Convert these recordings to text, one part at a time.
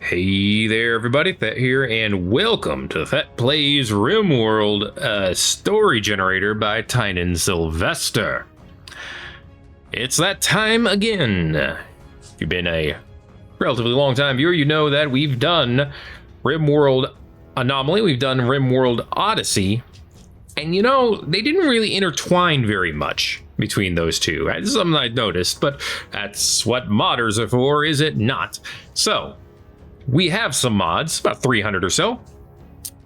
Hey there everybody, Thet here, and welcome to Thet Plays Rimworld, a story generator by Tynan Sylvester. It's that time again. If you've been a relatively long time viewer, you know that we've done Rimworld Anomaly, we've done Rimworld Odyssey, and you know, they didn't really intertwine very much between those two. This is something I noticed, but that's what modders are for, is it not? So, we have some mods, about 300 or so.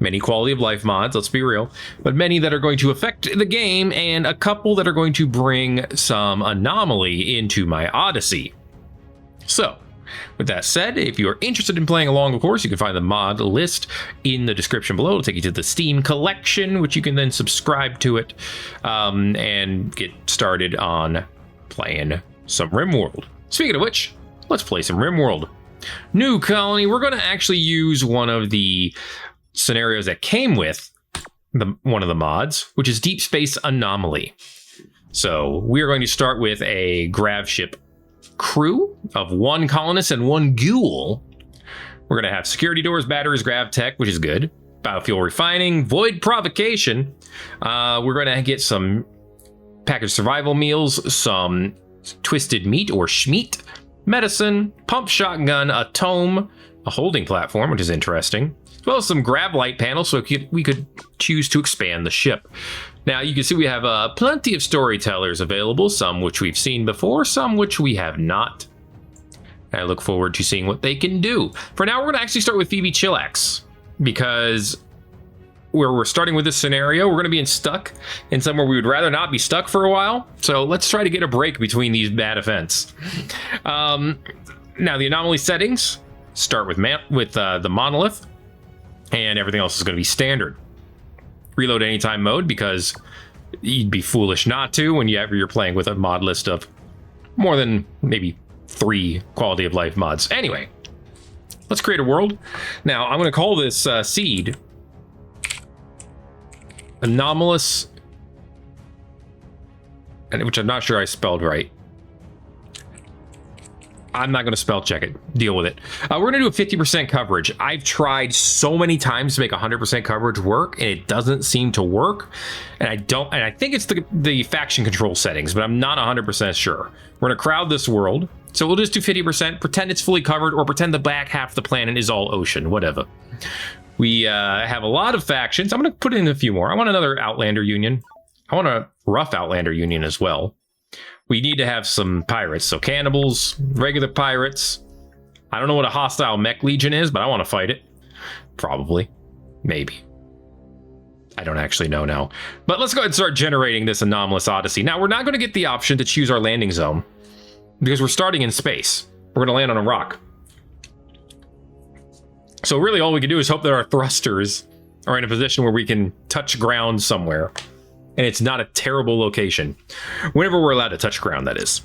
Many quality of life mods, let's be real. But many that are going to affect the game, and a couple that are going to bring some anomaly into my Odyssey. So, with that said, if you're interested in playing along, of course, you can find the mod list in the description below. It'll take you to the Steam collection, which you can then subscribe to it and get started on playing some Rimworld. Speaking of which, let's play some Rimworld. New colony, we're going to actually use one of the scenarios that came with one of the mods, which is Deep Space Anomaly. So we are going to start with a grav ship crew of one colonist and one ghoul. We're going to have security doors, batteries, grav tech, which is good. Biofuel refining, void provocation. We're going to get some packaged survival meals, some twisted meat or schmeat, medicine, pump shotgun, a tome, a holding platform, which is interesting, as well as some grav light panels so we could choose to expand the ship. Now you can see we have plenty of storytellers available, some which we've seen before, some which we have not. I look forward to seeing what they can do. For now, we're going to actually start with Phoebe Chillax, because where we're starting with this scenario, we're going to be stuck in somewhere we would rather not be stuck for a while. So let's try to get a break between these bad events. Now the anomaly settings start with the Monolith, and everything else is going to be standard. Reload anytime mode, because you'd be foolish not to when you're playing with a mod list of more than maybe 3 quality of life mods. Anyway, let's create a world. Now I'm going to call this seed Anomalous, which I'm not sure I spelled right. I'm not going to spell check it. Deal with it. We're going to do a 50% coverage. I've tried so many times to make 100% coverage work, and it doesn't seem to work. And I think it's the faction control settings, but I'm not 100% sure. We're going to crowd this world, so we'll just do 50%, pretend it's fully covered, or pretend the back half of the planet is all ocean, whatever. We have a lot of factions. I'm going to put in a few more. I want another Outlander Union. I want a rough Outlander Union as well. We need to have some pirates. So cannibals, regular pirates. I don't know what a hostile mech legion is, but I want to fight it. Probably. Maybe. I don't actually know now. But let's go ahead and start generating this Anomalous Odyssey. Now, we're not going to get the option to choose our landing zone, because we're starting in space. We're going to land on a rock. So really all we can do is hope that our thrusters are in a position where we can touch ground somewhere, and it's not a terrible location. Whenever we're allowed to touch ground, that is.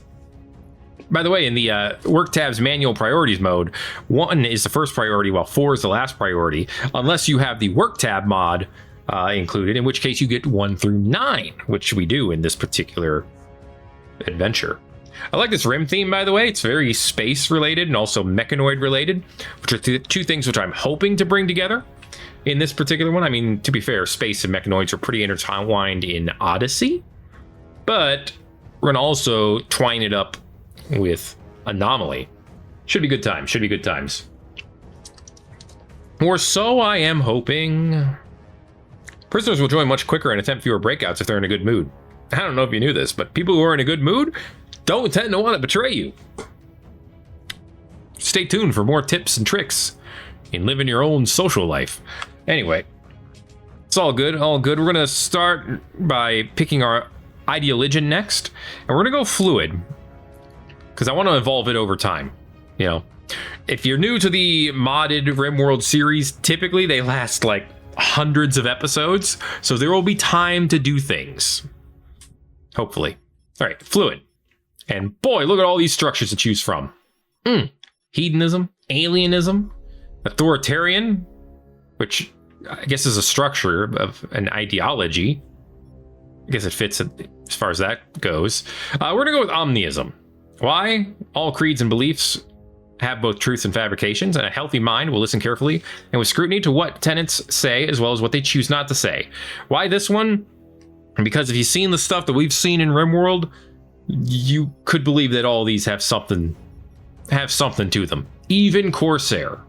By the way, in the Work tab's manual priorities mode, 1 is the first priority while 4 is the last priority, unless you have the Work tab mod included, in which case you get 1 through 9, which we do in this particular adventure. I like this rim theme, by the way. It's very space related and also mechanoid related, which are two things which I'm hoping to bring together in this particular one. I mean, to be fair, space and mechanoids are pretty intertwined in Odyssey, but we're going to also twine it up with Anomaly. Should be good times. Should be good times. Or so I am hoping. Prisoners will join much quicker and attempt fewer breakouts if they're in a good mood. I don't know if you knew this, but people who are in a good mood don't tend to want to betray you. Stay tuned for more tips and tricks in living your own social life. Anyway, it's all good, all good. We're going to start by picking our ideologian next, and we're going to go fluid, because I want to evolve it over time. You know, if you're new to the modded Rimworld series, typically they last like hundreds of episodes, so there will be time to do things. Hopefully. All right, fluid. And boy, look at all these structures to choose from. Hedonism, alienism, authoritarian, which I guess is a structure of an ideology. I guess it fits as far as that goes. We're going to go with omniism. Why? All creeds and beliefs have both truths and fabrications, and a healthy mind will listen carefully and with scrutiny to what tenants say as well as what they choose not to say. Why this one? Because if you've seen the stuff that we've seen in Rimworld, you could believe that all these have something to them. Even Corsair,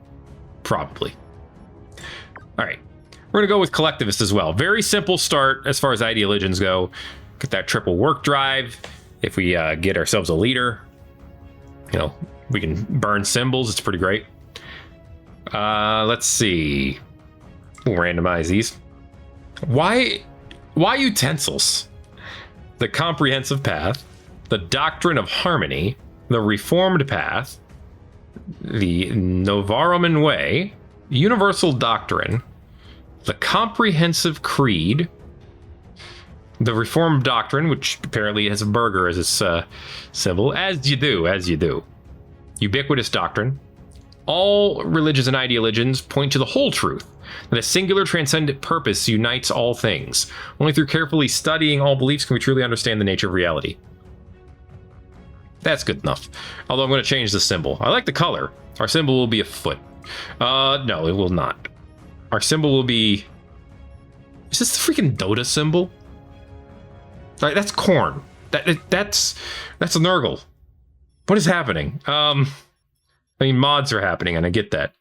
probably. All right, we're gonna go with Collectivist as well. Very simple start as far as ideologians go. Get that triple work drive. If we get ourselves a leader, you know, we can burn symbols. It's pretty great. Let's see. We'll randomize these. Why utensils? The comprehensive path, the doctrine of harmony, the reformed path, the Novaroman way, universal doctrine, the comprehensive creed, the reformed doctrine, which apparently has a burger as its symbol, as you do. Ubiquitous doctrine. All religions and ideologians point to the whole truth, that a singular transcendent purpose unites all things. Only through carefully studying all beliefs can we truly understand the nature of reality. That's good enough. Although I'm going to change the symbol. I like the color. Our symbol will be a foot. No, it will not. Our symbol will be... Is this the freaking Dota symbol? All right, that's corn. That's a Nurgle. What is happening? I mean, mods are happening, and I get that.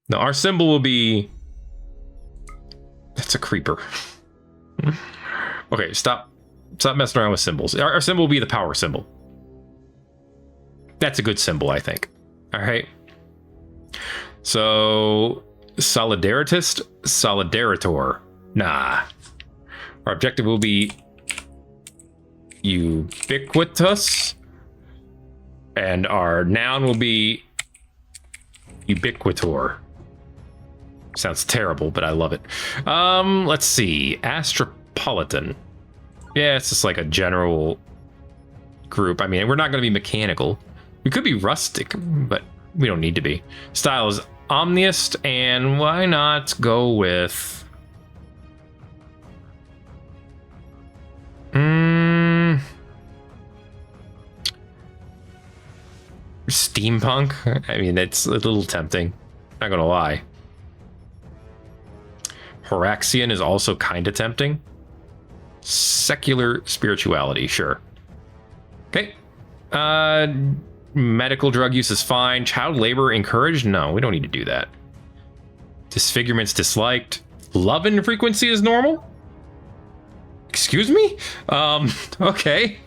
No, our symbol will be... That's a creeper. Okay, stop messing around with symbols. Our symbol will be the power symbol. That's a good symbol, I think. All right. So, Solidaritist, Solidaritor. Nah. Our objective will be ubiquitous. And our noun will be ubiquitor. Sounds terrible, but I love it. Let's see. Astropolitan. Yeah, it's just like a general group. I mean, we're not going to be mechanical. We could be rustic, but we don't need to be. Style is omniist, and why not go with... Steampunk? I mean, it's a little tempting. Not gonna lie. Horaxian is also kind of tempting. Secular spirituality, sure. Okay. Medical drug use is fine. Child labor encouraged? No, we don't need to do that. Disfigurement's disliked. Love and frequency is normal? Excuse me? Okay.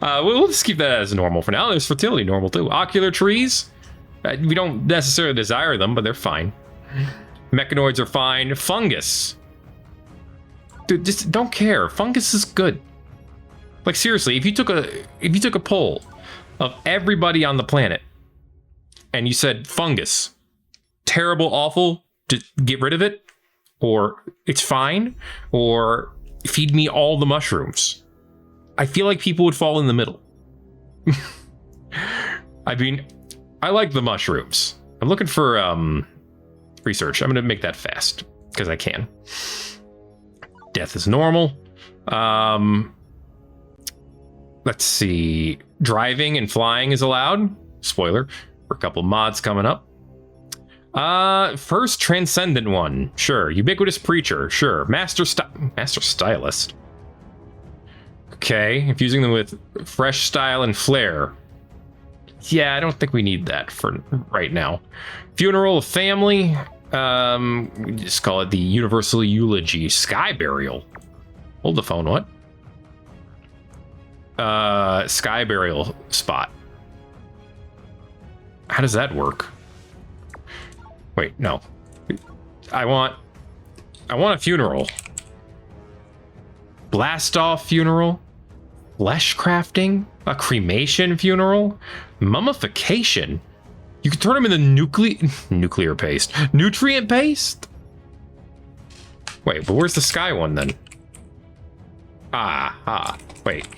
We'll just keep that as normal for now. There's fertility normal too. Ocular trees? We don't necessarily desire them, but they're fine. Mechanoids are fine. Fungus. Dude, just don't care. Fungus is good. Like seriously, if you took a poll of everybody on the planet and you said fungus, terrible, awful, just get rid of it, or it's fine, or feed me all the mushrooms, I feel like people would fall in the middle. I mean, I like the mushrooms. I'm looking for research. I'm gonna make that fast because I can. Death is normal. Let's see. Driving and flying is allowed. Spoiler for a couple mods coming up. First transcendent one, sure. Ubiquitous preacher, sure. Master stylist. Okay, infusing them with fresh style and flair. Yeah, I don't think we need that for right now. Funeral of family. We just call it the universal eulogy. Sky burial. Hold the phone, what? Sky burial spot. How does that work? Wait, no. I want a funeral. Blast off funeral. Flesh crafting. A cremation funeral. Mummification. You can turn them into nuclear paste. Nutrient paste? Wait, but where's the sky one then? Wait.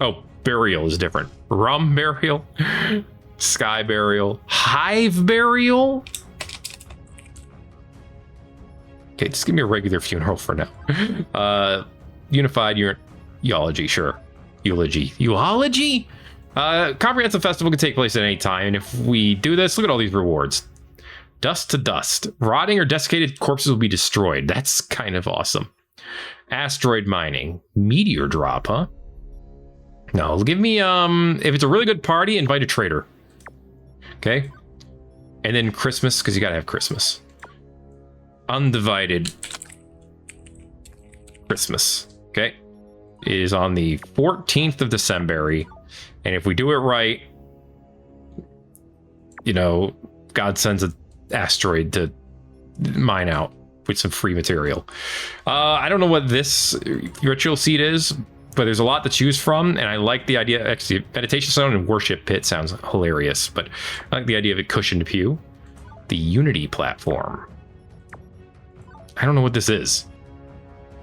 Oh, burial is different. Rum burial. Sky burial. Hive burial? Okay, just give me a regular funeral for now. Unified eulogy, sure. Eulogy. Eulogy? Comprehensive festival can take place at any time, and if we do this, look at all these rewards. Dust to dust. Rotting or desiccated corpses will be destroyed. That's kind of awesome. Asteroid mining. Meteor drop, huh? No, give me, if it's a really good party, invite a trader. Okay? And then Christmas, because you gotta have Christmas. Undivided Christmas. Okay? It is on the 14th of December. And if we do it right, you know, God sends an asteroid to mine out with some free material. I don't know what this ritual seed is, but there's a lot to choose from, and I like the idea. Actually, meditation zone and worship pit sounds hilarious, but I like the idea of it cushioned pew. The Unity platform. I don't know what this is.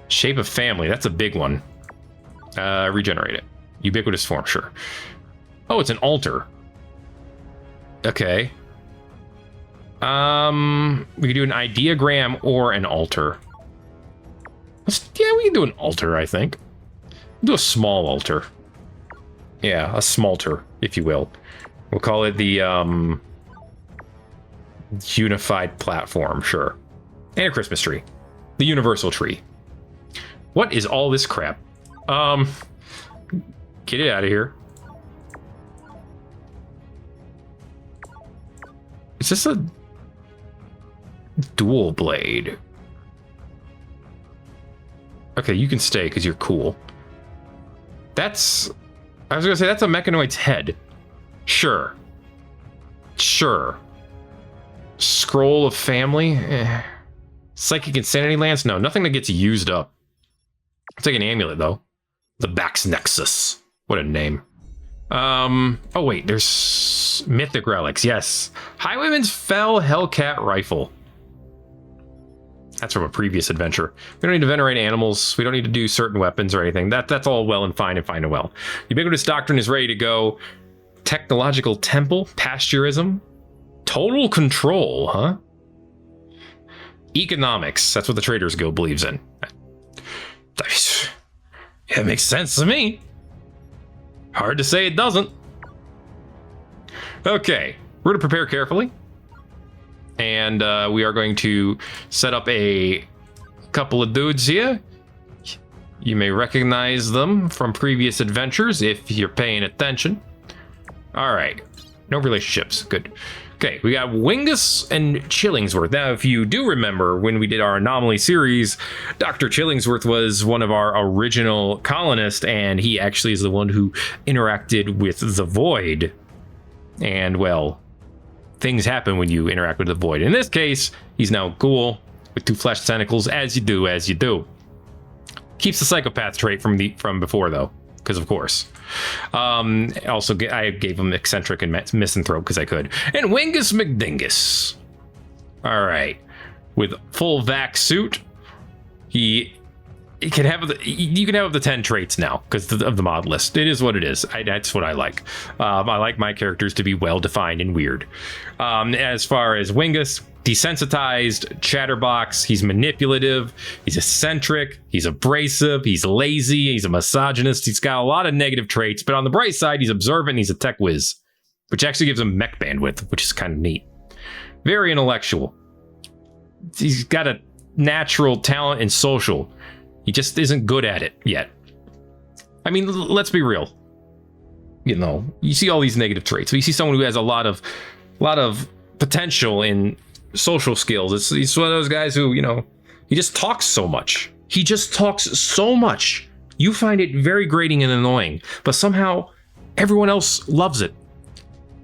Shape of family. That's a big one. Regenerate it. Ubiquitous form, sure. Oh, it's an altar. Okay. We could do an ideogram or an altar. Yeah, we can do an altar, I think. Do a small altar. Yeah, a smalter, if you will. We'll call it the unified platform, sure. And a Christmas tree. The universal tree. What is all this crap? Get it out of here. Is this a dual blade? Okay, you can stay because you're cool. That's... I was gonna say, that's a mechanoid's head. Sure. Sure. Scroll of family? Eh. Psychic insanity lance? No, nothing that gets used up. I'll take an amulet, though. The Bax Nexus. What a name. Oh, wait, there's mythic relics. Yes. Highwayman's Fell Hellcat Rifle. That's from a previous adventure. We don't need to venerate animals. We don't need to do certain weapons or anything. That's all well and fine and well. Ubiquitous Doctrine is ready to go. Technological Temple. Pasturism. Total Control, huh? Economics. That's what the Traders Guild believes in. Yeah, it makes sense to me. Hard to say it doesn't. Okay, we're going to prepare carefully. And we are going to set up a couple of dudes here. You may recognize them from previous adventures if you're paying attention. All right, no relationships, good. Okay, we got Wingus and Chillingsworth. Now, if you do remember when we did our Anomaly series, Dr. Chillingsworth was one of our original colonists, and he actually is the one who interacted with the Void. And, well, things happen when you interact with the Void. In this case, he's now ghoul with 2 flesh tentacles, as you do. Keeps the psychopath trait from before, though, because of course. Also, I gave him eccentric and misanthrope because I could. And Wingus McDingus. All right, with full vac suit, you can have up to 10 traits now because of the mod list. It is what it is. That's what I like. I like my characters to be well defined and weird. As far as Wingus, desensitized, chatterbox, he's manipulative, he's eccentric, he's abrasive, he's lazy, he's a misogynist, he's got a lot of negative traits, but on the bright side, he's observant, he's a tech whiz, which actually gives him mech bandwidth, which is kind of neat. Very intellectual. He's got a natural talent in social. He just isn't good at it yet. I mean, let's be real. You know, you see all these negative traits, but you see someone who has a lot of potential in social skills. He's one of those guys who, you know, he just talks so much. You find it very grating and annoying, but somehow everyone else loves it.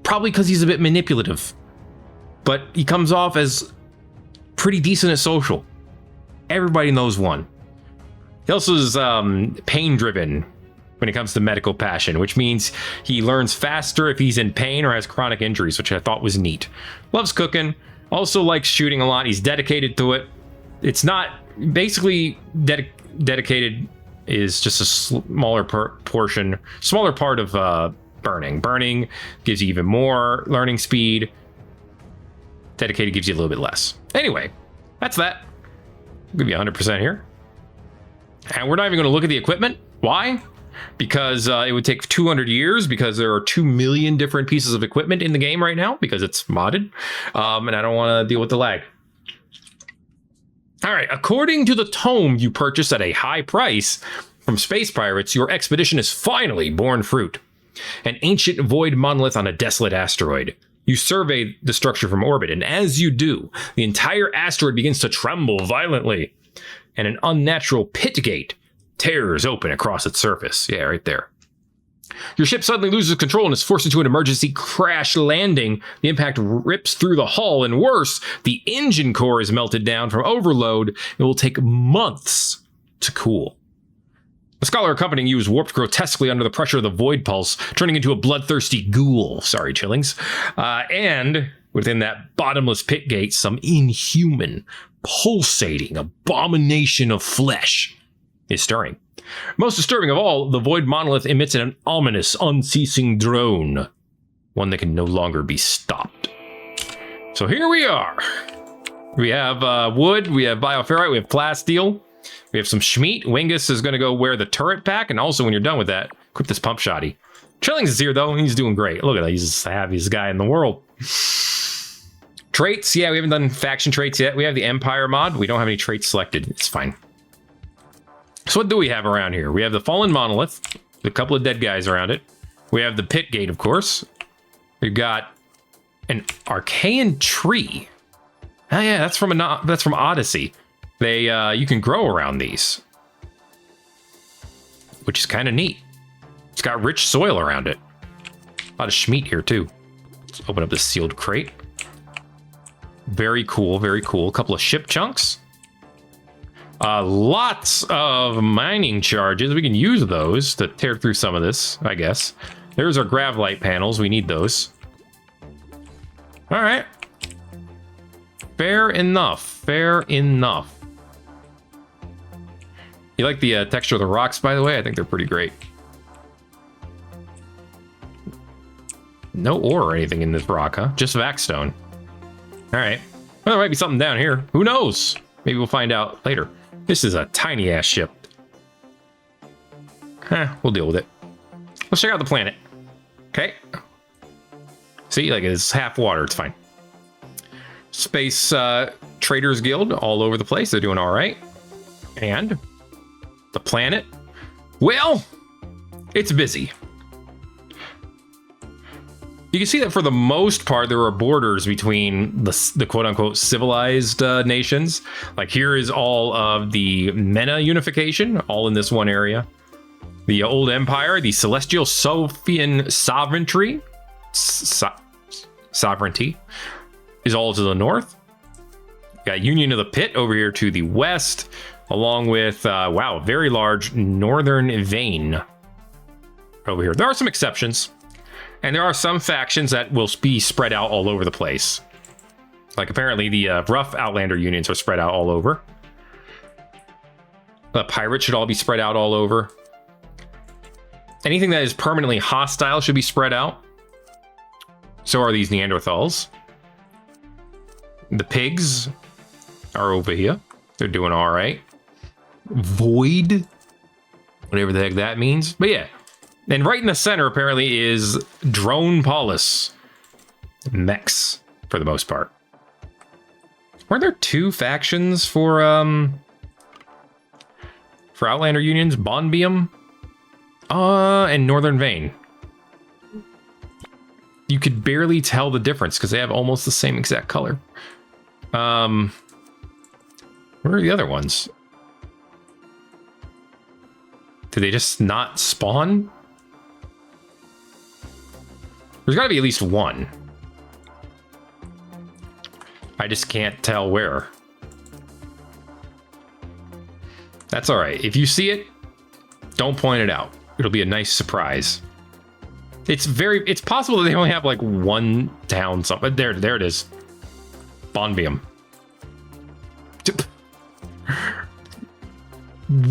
Probably because he's a bit manipulative, but he comes off as pretty decent at social. Everybody knows one. He also is pain-driven when it comes to medical passion, which means he learns faster if he's in pain or has chronic injuries, which I thought was neat. Loves cooking. Also likes shooting a lot. He's dedicated to it. It's not basically dedicated is just a smaller part of burning. Burning gives you even more learning speed. Dedicated gives you a little bit less. Anyway, that's that. I'll give you 100% here. And we're not even going to look at the equipment. Why? because it would take 200 years because there are 2 million different pieces of equipment in the game right now because it's modded. And I don't want to deal with the lag. All right, according to the tome you purchased at a high price from Space Pirates, your expedition has finally borne fruit. An ancient void monolith on a desolate asteroid. You survey the structure from orbit, and as you do, the entire asteroid begins to tremble violently, and an unnatural pit gate tears open across its surface. Yeah, right there. Your ship suddenly loses control and is forced into an emergency crash landing. The impact rips through the hull, and worse, the engine core is melted down from overload. It will take months to cool. The scholar accompanying you is warped grotesquely under the pressure of the void pulse, turning into a bloodthirsty ghoul. Sorry, Chillings. And within that bottomless pit gate, some inhuman, pulsating abomination of flesh is stirring. Most disturbing of all, the void monolith emits an ominous, unceasing drone. One that can no longer be stopped. So here we are. We have wood, we have bioferrite, we have plasteel. We have some schmeat. Wingus is going to go wear the turret pack. And also, when you're done with that, equip this pump shotty. Chillings is here, though. He's doing great. Look at that. He's the happiest guy in the world. Traits. Yeah, we haven't done faction traits yet. We have the Empire mod. We don't have any traits selected. It's fine. So what do we have around here? We have the Fallen Monolith. A couple of dead guys around it. We have the Pit Gate, of course. We've got an Archaean tree. Oh, yeah, that's from Odyssey. They you can grow around these, which is kind of neat. It's got rich soil around it. A lot of schmeat here too. Let's open up this sealed crate. Very cool, very cool. A couple of ship chunks. Lots of mining charges. We can use those to tear through some of this, I guess. There's our gravlite panels. We need those. All right. Fair enough. Fair enough. You like the texture of the rocks, by the way? I think they're pretty great. No ore or anything in this rock, huh? Just vaxstone. All right. Well, there might be something down here. Who knows? Maybe we'll find out later. This is a tiny-ass ship. We'll deal with it. Let's check out the planet. Okay. See, like it's half water. It's fine. Space Traders Guild all over the place. They're doing all right. And the planet, well, it's busy. You can see that for the most part, there are borders between the quote-unquote civilized nations. Like here is all of the Mena unification, all in this one area. The Old Empire, the Celestial Sophian Sovereignty, sovereignty is all to the north. Got Union of the Pit over here to the west, along with, wow, very large northern vein over here. There are some exceptions, and there are some factions that will be spread out all over the place. Like apparently the rough Outlander unions are spread out all over. The pirates should all be spread out all over. Anything that is permanently hostile should be spread out. So are these Neanderthals. The pigs are over here. They're doing all right. Void, whatever the heck that means. But yeah, and right in the center apparently is Drone Polis. Mechs, for the most part. Weren't there two factions for Outlander unions? Bonbium and Northern Vein. You could barely tell the difference because they have almost the same exact color. Where are the other ones? Did they just not spawn? There's got to be at least one. I just can't tell where. That's all right. If you see it, don't point it out. It'll be a nice surprise. It's possible that they only have like one town something. There it is. Bonbium.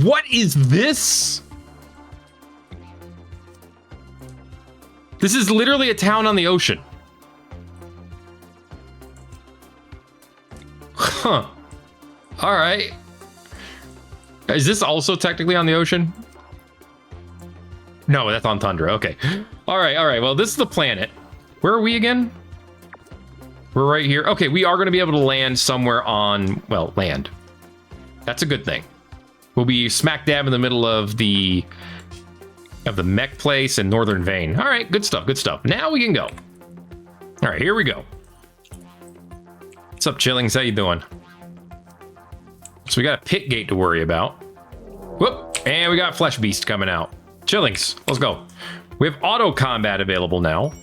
What is this? This is literally a town on the ocean. Huh. All right. Is this also technically on the ocean? No, that's on Tundra. Okay. All right. Well, this is the planet. Where are we again? We're right here. Okay, we are going to be able to land somewhere on, well, land. That's a good thing. We'll be smack dab in the middle of the mech place in Northern Vein. All right, good stuff, good stuff. Now we can go. All right, here we go. What's up, Chillings? How you doing? So we got a pit gate to worry about. Whoop, and we got Fleshbeast coming out. Chillings, let's go. We have auto combat available now.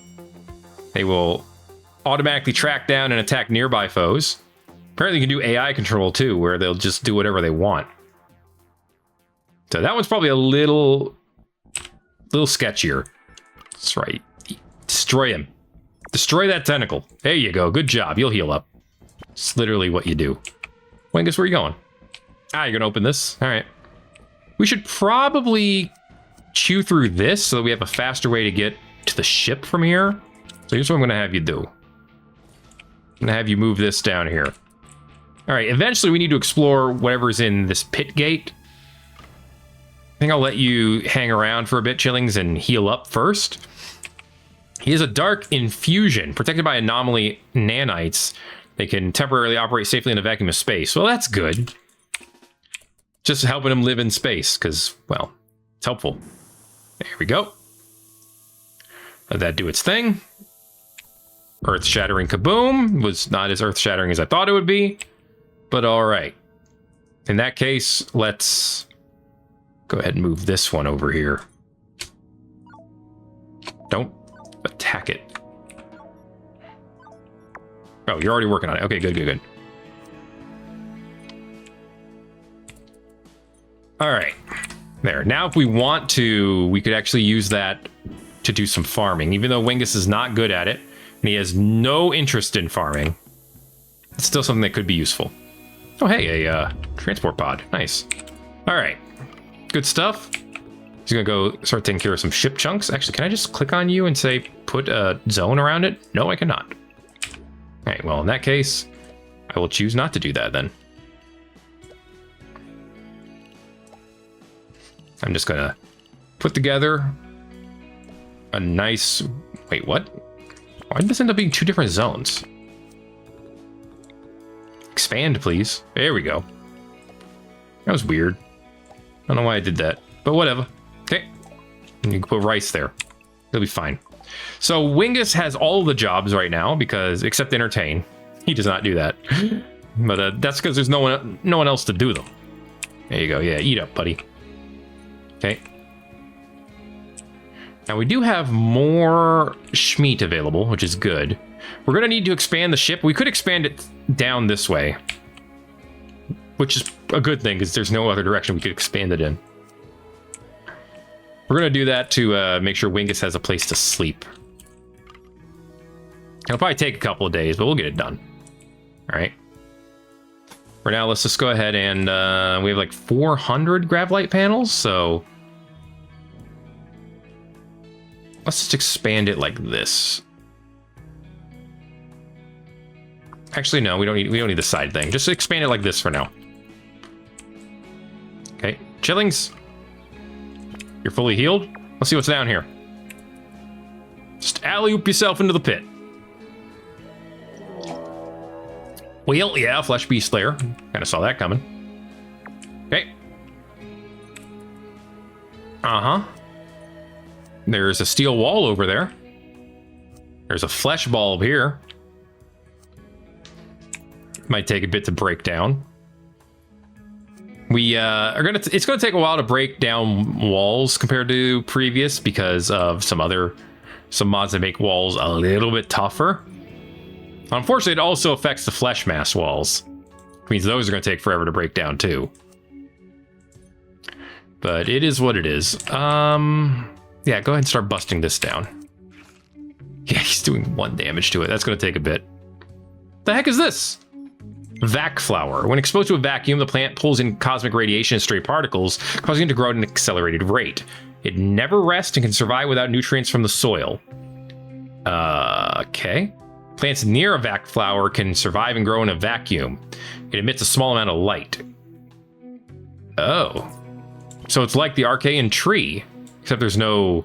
They will automatically track down and attack nearby foes. Apparently you can do AI control too, where they'll just do whatever they want. So that one's probably a little sketchier. That's right. Destroy him. Destroy that tentacle. There you go. Good job. You'll heal up. It's literally what you do. Wingus, where are you going? Ah, you're gonna open this? All right. We should probably chew through this so that we have a faster way to get to the ship from here. So here's what I'm gonna have you do. I'm gonna have you move this down here. All right, eventually we need to explore whatever's in this pit gate. I think I'll let you hang around for a bit, Chillings, and heal up first. He has a dark infusion, protected by anomaly nanites. They can temporarily operate safely in a vacuum of space. Well, that's good. Just helping him live in space, because, well, it's helpful. There we go. Let that do its thing. Earth-shattering kaboom. Was not as earth-shattering as I thought it would be. But all right. In that case, let's go ahead and move this one over here. Don't attack it. Oh, you're already working on it. Okay, good. All right. There. Now, if we want to, we could actually use that to do some farming. Even though Wingus is not good at it, and he has no interest in farming, it's still something that could be useful. Oh, hey, a transport pod. Nice. All right. Good stuff. He's going to go start taking care of some ship chunks. Actually, can I just click on you and say, put a zone around it? No, I cannot. All right, well, in that case, I will choose not to do that then. I'm just going to put together a nice... Wait, what? Why did this end up being two different zones? Expand, please. There we go. That was weird. I don't know why I did that, but whatever. Okay. And you can put rice there. It'll be fine. So Wingus has all the jobs right now because, except entertain, he does not do that. But that's because there's no one else to do them. There you go. Yeah, eat up, buddy. Okay. Now we do have more Schmeat available, which is good. We're going to need to expand the ship. We could expand it down this way, which is a good thing because there's no other direction we could expand it in. We're going to do that to make sure Wingus has a place to sleep. It'll probably take a couple of days, but we'll get it done. All right. For now, let's just go ahead and we have like 400 Gravlight panels, so let's just expand it like this. Actually, no, we don't need the side thing. Just expand it like this for now. Okay, Chillings. You're fully healed. Let's see what's down here. Just alley-oop yourself into the pit. Well, yeah, Fleshbeast Slayer. Kind of saw that coming. Okay. Uh-huh. There's a steel wall over there. There's a flesh bulb here. Might take a bit to break down. We it's gonna take a while to break down walls compared to previous because of some mods that make walls a little bit tougher. Unfortunately, it also affects the flesh mass walls. Which means those are gonna take forever to break down too. But it is what it is. Yeah, go ahead and start busting this down. Yeah, he's doing 1 damage to it. That's gonna take a bit. The heck is this? Vac flower. When exposed to a vacuum, the plant pulls in cosmic radiation and stray particles, causing it to grow at an accelerated rate. It never rests and can survive without nutrients from the soil. Okay. Plants near a vac flower can survive and grow in a vacuum. It emits a small amount of light. Oh. So it's like the Archaean tree, Except there's no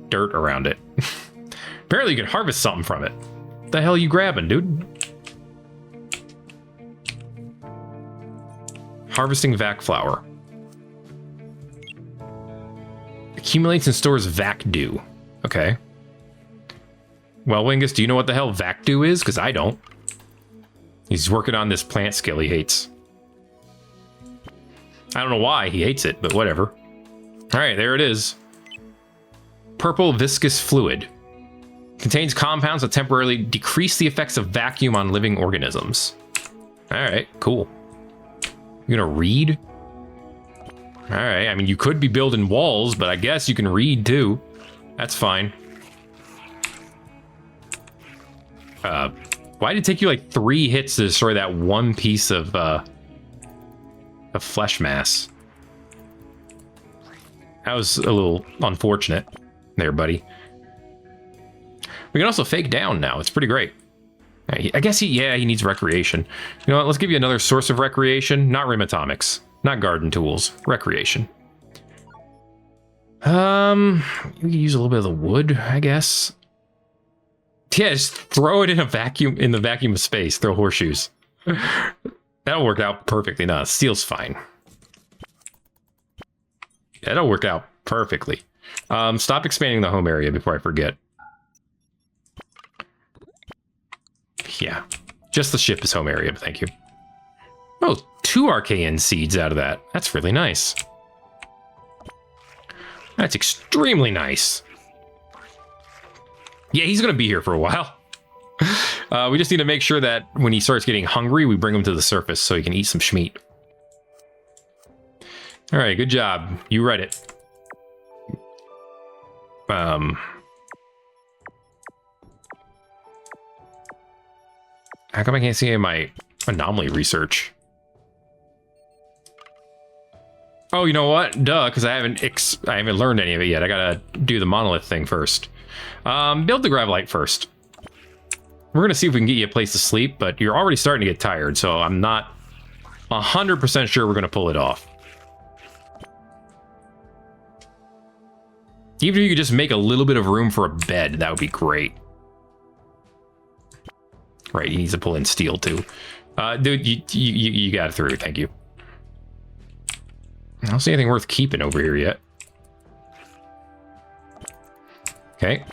dirt around it. Apparently you can harvest something from it. What the hell are you grabbing, dude? Harvesting vac flower. Accumulates and stores vac dew. Okay. Well, Wingus, do you know what the hell vac dew is? Because I don't. He's working on this plant skill he hates. I don't know why he hates it, but whatever. All right, there it is. Purple viscous fluid. Contains compounds that temporarily decrease the effects of vacuum on living organisms. All right, cool. You gonna read? All right, I mean, you could be building walls, but I guess you can read too. That's fine. Why did it take you like 3 hits to destroy that one piece of flesh mass? That was a little unfortunate there, buddy. We can also fake down now. It's pretty great. I guess he needs recreation. You know what? Let's give you another source of recreation. Not rim atomics. Not garden tools. Recreation. We could use a little bit of the wood, I guess. Yeah, just throw it in a vacuum, in the vacuum of space. Throw horseshoes. That'll work out perfectly. No, steel's fine. That'll work out perfectly. Stop expanding the home area before I forget. Yeah, just the ship is home area, but thank you. Oh, 2 arcane seeds out of that. That's really nice. That's extremely nice. Yeah, he's going to be here for a while. We just need to make sure that when he starts getting hungry, we bring him to the surface so he can eat some schmeat. All right, good job. You read it. How come I can't see any of my anomaly research? Oh, you know what? Duh, because I haven't learned any of it yet. I gotta do the monolith thing first. Build the gravelite first. We're gonna see if we can get you a place to sleep, but you're already starting to get tired, so I'm not 100% sure we're gonna pull it off. Even if you could just make a little bit of room for a bed, that would be great. Right, he needs to pull in steel too. Dude, you got it through, thank you. I don't see anything worth keeping over here yet. Okay.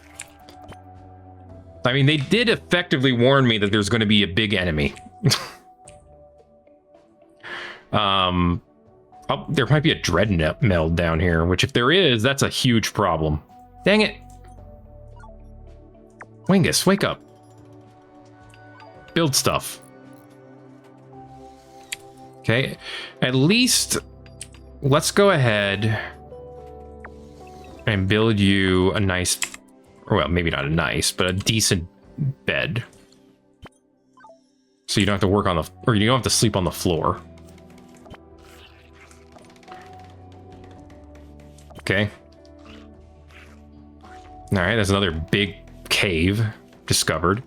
I mean, they did effectively warn me that there's going to be a big enemy. Oh, there might be a dread meld down here, which if there is, that's a huge problem. Dang it. Wingus, wake up. Build stuff. Okay, at least let's go ahead and build you a nice, or well, maybe not a nice, but a decent bed. So you don't have to work on the, or you don't have to sleep on the floor. Okay. All right, there's another big cave discovered.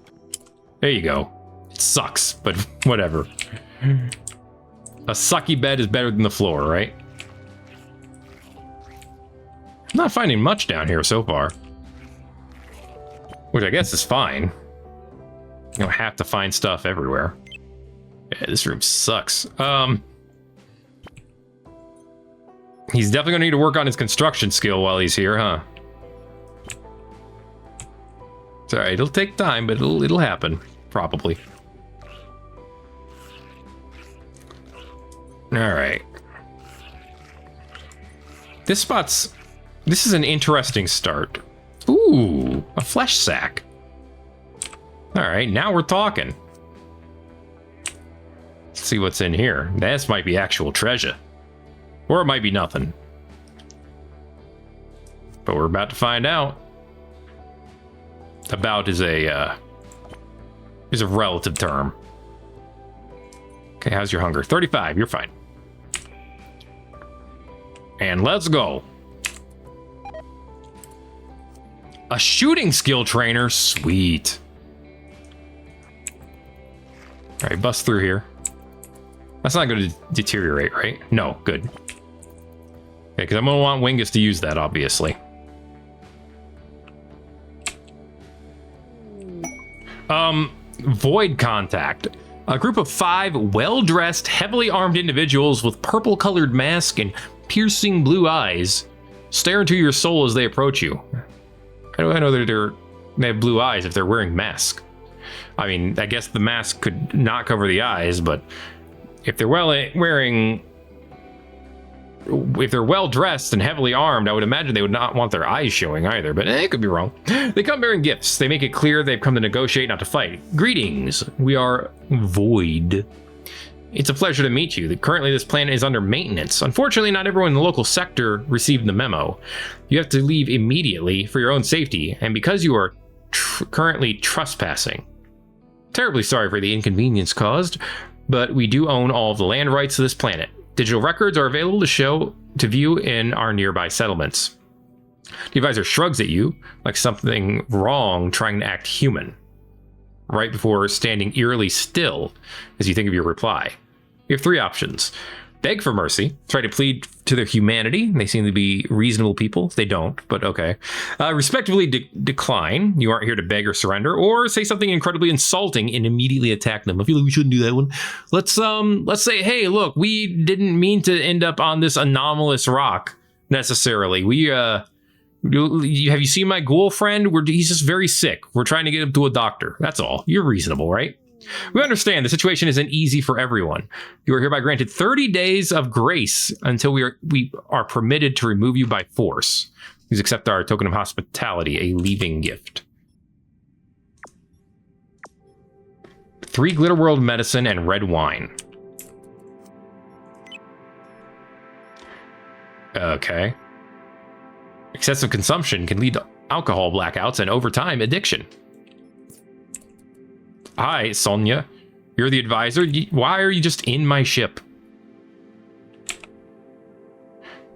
There you go. It sucks, but whatever. A sucky bed is better than the floor, right? I'm not finding much down here so far. Which I guess is fine. You don't have to find stuff everywhere. Yeah, this room sucks. He's definitely gonna need to work on his construction skill while he's here, huh? It's alright, it'll take time, but it'll happen. Probably. Alright. This is an interesting start. Ooh, a flesh sack. Alright, now we're talking. Let's see what's in here. This might be actual treasure. Or it might be nothing. But we're about to find out. About is a relative term. Okay, how's your hunger? 35, you're fine. And let's go. A shooting skill trainer, sweet. All right, bust through here. That's not going to deteriorate, right? No, good. because I'm gonna want Wingus to use that, obviously. Void Contact. A group of 5 well-dressed, heavily armed individuals with purple-colored masks and piercing blue eyes stare into your soul as they approach you. How do I know that they have blue eyes if they're wearing masks? I mean, I guess the mask could not cover the eyes, but if they're well dressed and heavily armed, I would imagine they would not want their eyes showing either, but it could be wrong. They come bearing gifts. They make it clear they've come to negotiate, not to fight. Greetings. We are Void. It's a pleasure to meet you. Currently, this planet is under maintenance. Unfortunately, not everyone in the local sector received the memo. You have to leave immediately for your own safety, and because you are currently trespassing. Terribly sorry for the inconvenience caused, but we do own all of the land rights to this planet. Digital records are available to view in our nearby settlements. The advisor shrugs at you like something wrong trying to act human, right before standing eerily still as you think of your reply. You have 3 options. Beg for mercy, try to plead to their humanity. They seem to be reasonable people. They don't, but okay. Respectively decline. You aren't here to beg or surrender, or say something incredibly insulting and immediately attack them. I feel like we shouldn't do that one. Let's say, hey, look, we didn't mean to end up on this anomalous rock necessarily. Have you seen my ghoul friend? He's just very sick. We're trying to get him to a doctor. That's all. You're reasonable, right? We understand the situation isn't easy for everyone. You are hereby granted 30 days of grace until we are permitted to remove you by force. Please accept our token of hospitality, a leaving gift. 3 Glitter World medicine and red wine. Okay. Excessive consumption can lead to alcohol blackouts and, over time, addiction. Hi, Sonia. You're the advisor. Why are you just in my ship?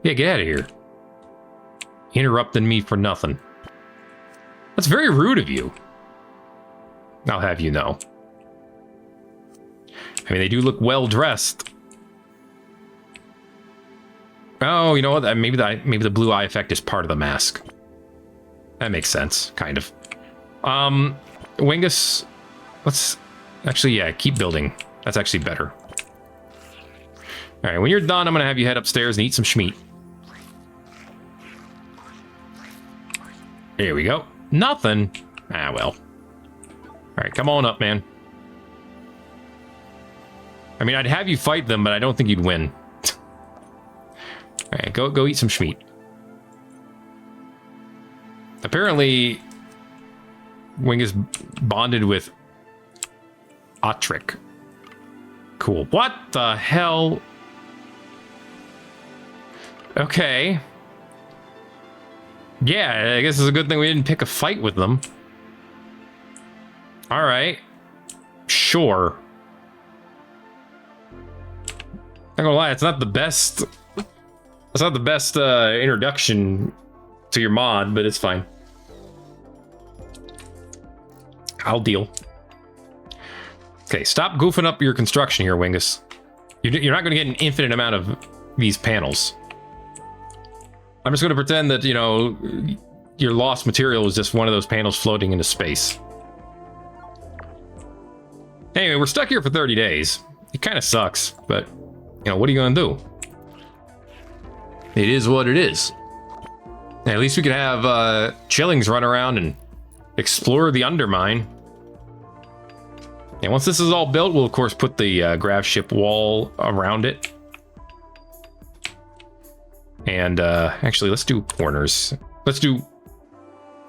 Yeah, get out of here. Interrupting me for nothing. That's very rude of you. I'll have you know. I mean, they do look well dressed. Oh, you know what? Maybe the blue eye effect is part of the mask. That makes sense, kind of. Wingus, let's actually, yeah, keep building. That's actually better. All right, when you're done, I'm gonna have you head upstairs and eat some schmeat. Here we go. Nothing. Ah, well. All right, come on up, man. I mean, I'd have you fight them, but I don't think you'd win. All right, go eat some schmeat. Apparently, Wing is bonded with Otrick. Cool. What the hell? Okay. Yeah, I guess it's a good thing we didn't pick a fight with them. All right. Sure. Not gonna lie, it's not the best. It's not the best introduction to your mod, but it's fine. I'll deal. Okay, stop goofing up your construction here, Wingus. You're not going to get an infinite amount of these panels. I'm just going to pretend that, you know, your lost material was just one of those panels floating into space. Anyway, we're stuck here for 30 days. It kind of sucks, but, you know, what are you going to do? It is what it is. At least we could have Chillings run around and explore the Undermine. And once this is all built, we'll of course put the grav ship wall around it. And actually, let's do corners. Let's do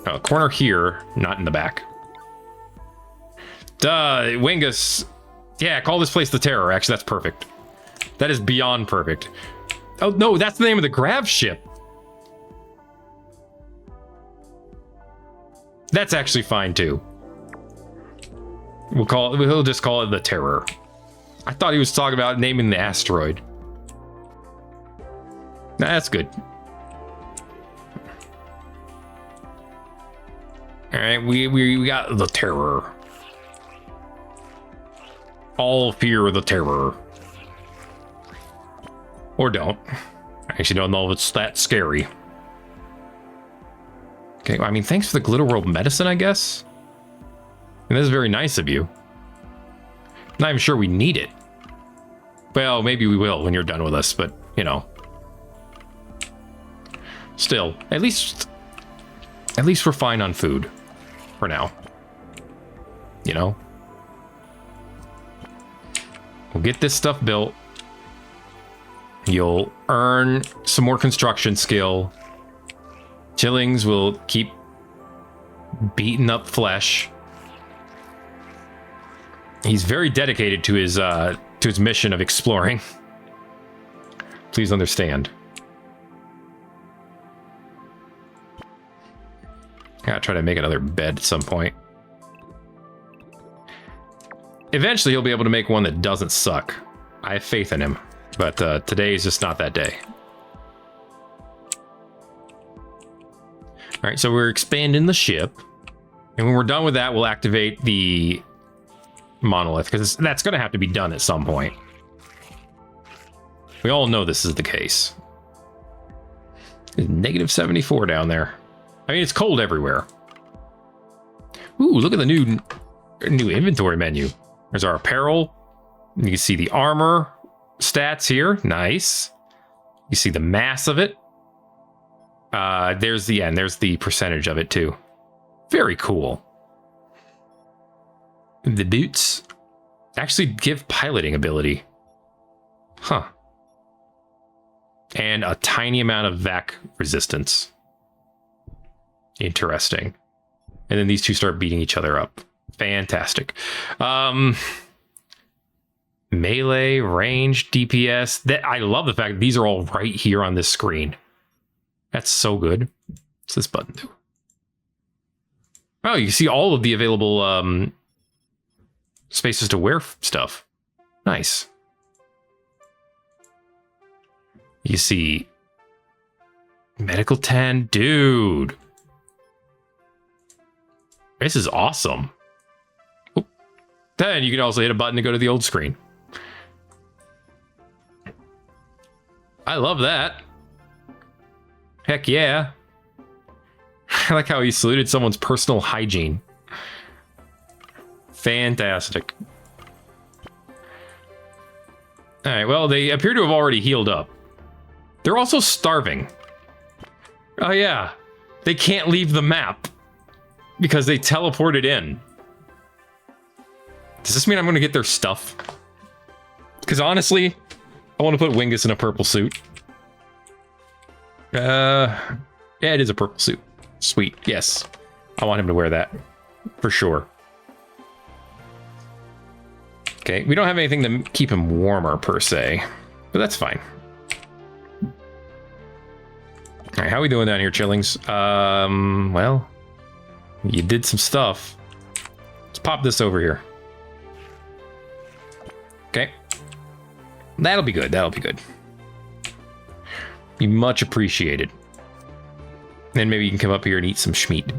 a corner here, not in the back. Duh, Wingus. Yeah, call this place the Terror. Actually, that's perfect. That is beyond perfect. Oh, no, that's the name of the grav ship. That's actually fine, too. We'll just call it the Terror. I thought he was talking about naming the asteroid. Nah, that's good. All right, we got the Terror. All fear the Terror. Or don't. All I actually don't know if it's that scary. Okay, well, I mean, thanks for the Glitter World medicine, I guess. And this is very nice of you. Not even sure we need it. Well, maybe we will when you're done with us, but, you know. Still, at least we're fine on food. For now. You know? We'll get this stuff built. You'll earn some more construction skill. Chillings will keep beating up Flesh. He's very dedicated to his mission of exploring. Please understand. I gotta try to make another bed at some point. Eventually, he'll be able to make one that doesn't suck. I have faith in him, but today is just not that day. All right, so we're expanding the ship, and when we're done with that, we'll activate the Monolith, because that's going to have to be done at some point. We all know this is the case. It's negative 74 down there. I mean, it's cold everywhere. Ooh, look at the new inventory menu. There's our apparel. You can see the armor stats here. Nice. You see the mass of it. There's the percentage of it too. Very cool. The boots actually give piloting ability. Huh. And a tiny amount of vac resistance. Interesting. And then these two start beating each other up. Fantastic. Melee, range, DPS. I love the fact that these are all right here on this screen. That's so good. What's this button do? Oh, you see all of the available spaces to wear stuff. Nice. You see medical 10. Dude. This is awesome. Oop. Then you can also hit a button to go to the old screen. I love that. Heck yeah. I like how he saluted someone's personal hygiene. Fantastic. Alright, well, they appear to have already healed up. They're also starving. Oh yeah. They can't leave the map. Because they teleported in. Does this mean I'm going to get their stuff? Because honestly, I want to put Wingus in a purple suit. Yeah, it is a purple suit. Sweet, yes. I want him to wear that. For sure. Okay, we don't have anything to keep him warmer, per se. But that's fine. Alright, how are we doing down here, Chillings? Well... You did some stuff. Let's pop this over here. Okay. That'll be good. That'll be good. Be much appreciated. Then maybe you can come up here and eat some schmeat.